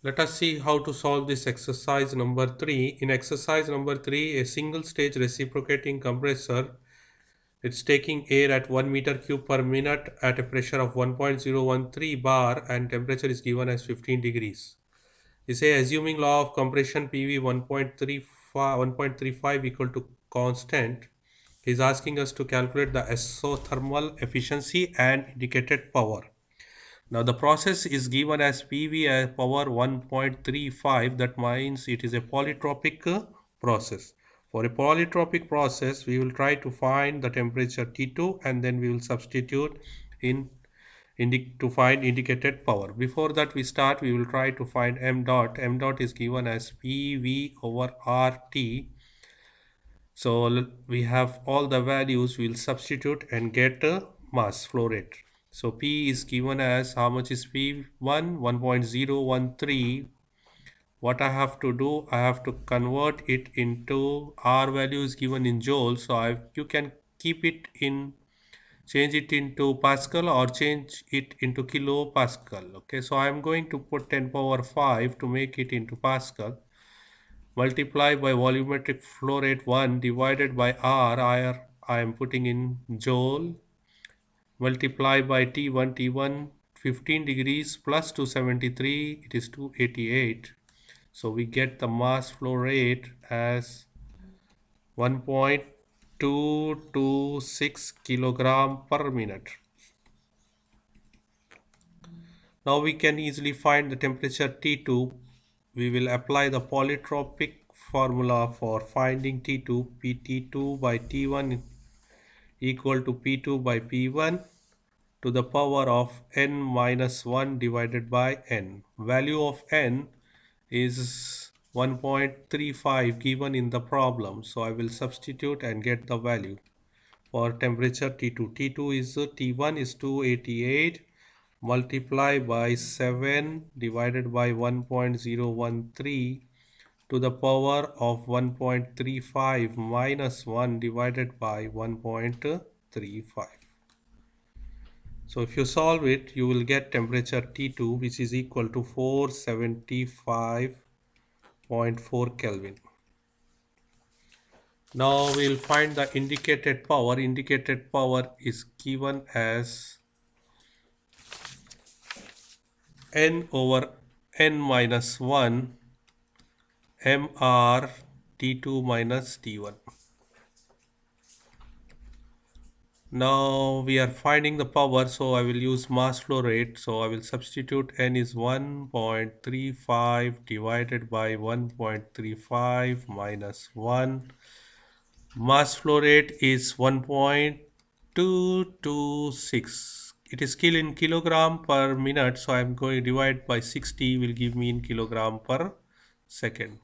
Let us see how to solve this exercise number 3. In exercise number 3, a single stage reciprocating compressor, it's taking air at 1 meter cube per minute at a pressure of 1.013 bar and temperature is given as 15 degrees. We say assuming law of compression PV 1.35 equal to constant, is asking us to calculate the isothermal efficiency and indicated power. Now the process is given as PV as power 1.35. That means it is a polytropic process. For a polytropic process, we will try to find the temperature T2 and then we will substitute in to find indicated power. Before that we start, we will try to find m dot. M dot is given as PV over RT. So we have all the values, we will substitute and get a mass flow rate. So P is given as, how much is P1? 1.013. What I have to do, I have to convert it into, R value is given in joule, so you can keep it in, change it into Pascal or change it into kilopascal. Okay, so I am going to put 10 power 5 to make it into Pascal, multiply by volumetric flow rate 1 divided by R, I am putting in joule, multiply by T1, 15 degrees plus 273, it is 288. So we get the mass flow rate as 1.226 kilogram per minute. Now we can easily find the temperature T2. We will apply the polytropic formula for finding T2. Pt2 by T1 equal to P2 by P1 to the power of n minus 1 divided by n. Value of n is 1.35 given in the problem. So I will substitute and get the value for temperature T2. T2 is T1 is 288 multiply by 7 divided by 1.013 to the power of 1.35 minus 1 divided by 1.35. So if you solve it, you will get temperature T2 which is equal to 475.4 Kelvin. Now we will find the indicated power. Indicated power is given as n over n minus 1 mr T2 minus T1. Now we are finding the power, so I will use mass flow rate. So I will substitute n is 1.35 divided by 1.35 minus 1. Mass flow rate is 1.226. It is still in kilogram per minute, so I am going to divide by 60 will give me in kilogram per second.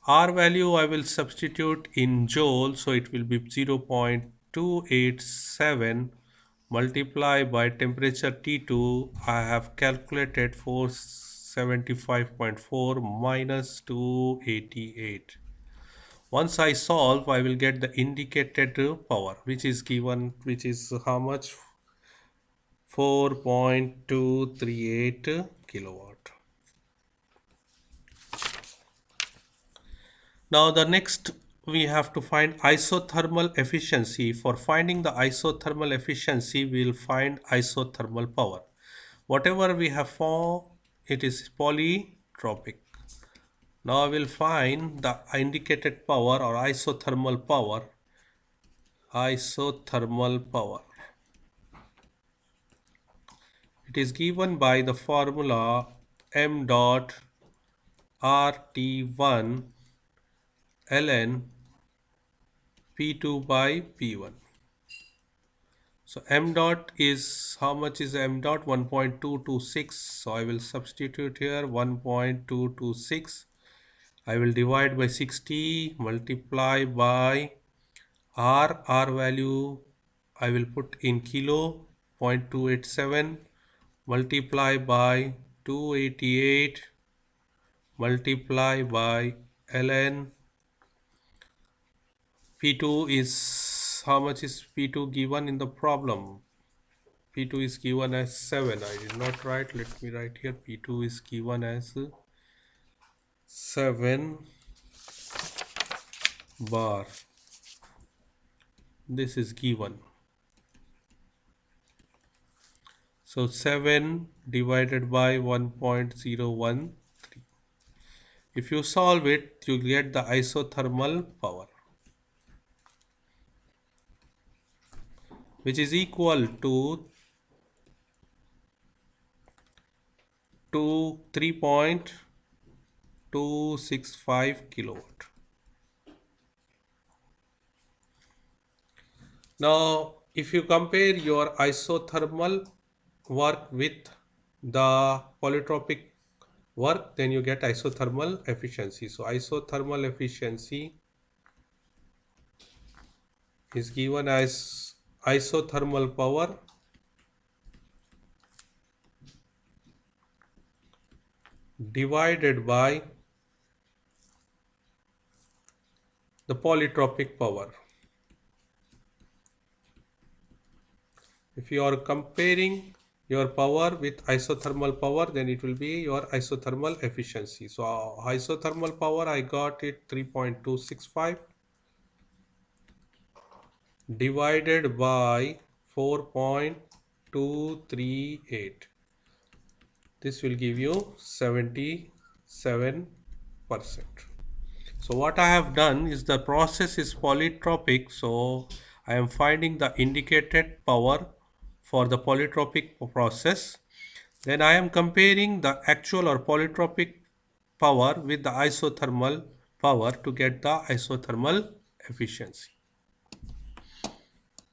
R value I will substitute in joule, so it will be 0.287 multiply by temperature T2. I have calculated 475.4 minus 288. Once I solve, I will get the indicated power, which is given, which is how much? 4.238 kilowatt. Now the next we have to find isothermal efficiency. For finding the isothermal efficiency, we will find isothermal power. Whatever we have found, it is polytropic. Now I will find the indicated power or isothermal power. Isothermal power. It is given by the formula m dot RT1 ln P2 by P1. So m dot is, how much is m dot? 1.226. So I will substitute here 1.226. I will divide by 60, multiply by R value I will put in kilo, 0.287, multiply by 288, multiply by ln. P2 is, how much is P2 given in the problem? P2 is given as 7. I did not write, let me write here. P2 is given as 7 bar. This is given. So 7 divided by 1.013. If you solve it, you get the isothermal power, which is equal to 3.265 kilowatt. Now, if you compare your isothermal work with the polytropic work, then you get isothermal efficiency. So, isothermal efficiency is given as isothermal power divided by the polytropic power. If you are comparing your power with isothermal power, then it will be your isothermal efficiency. So isothermal power, I got it 3.265 divided by 4.238. This will give you 77%. So what I have done is the process is polytropic. So I am finding the indicated power for the polytropic process. Then I am comparing the actual or polytropic power with the isothermal power to get the isothermal efficiency.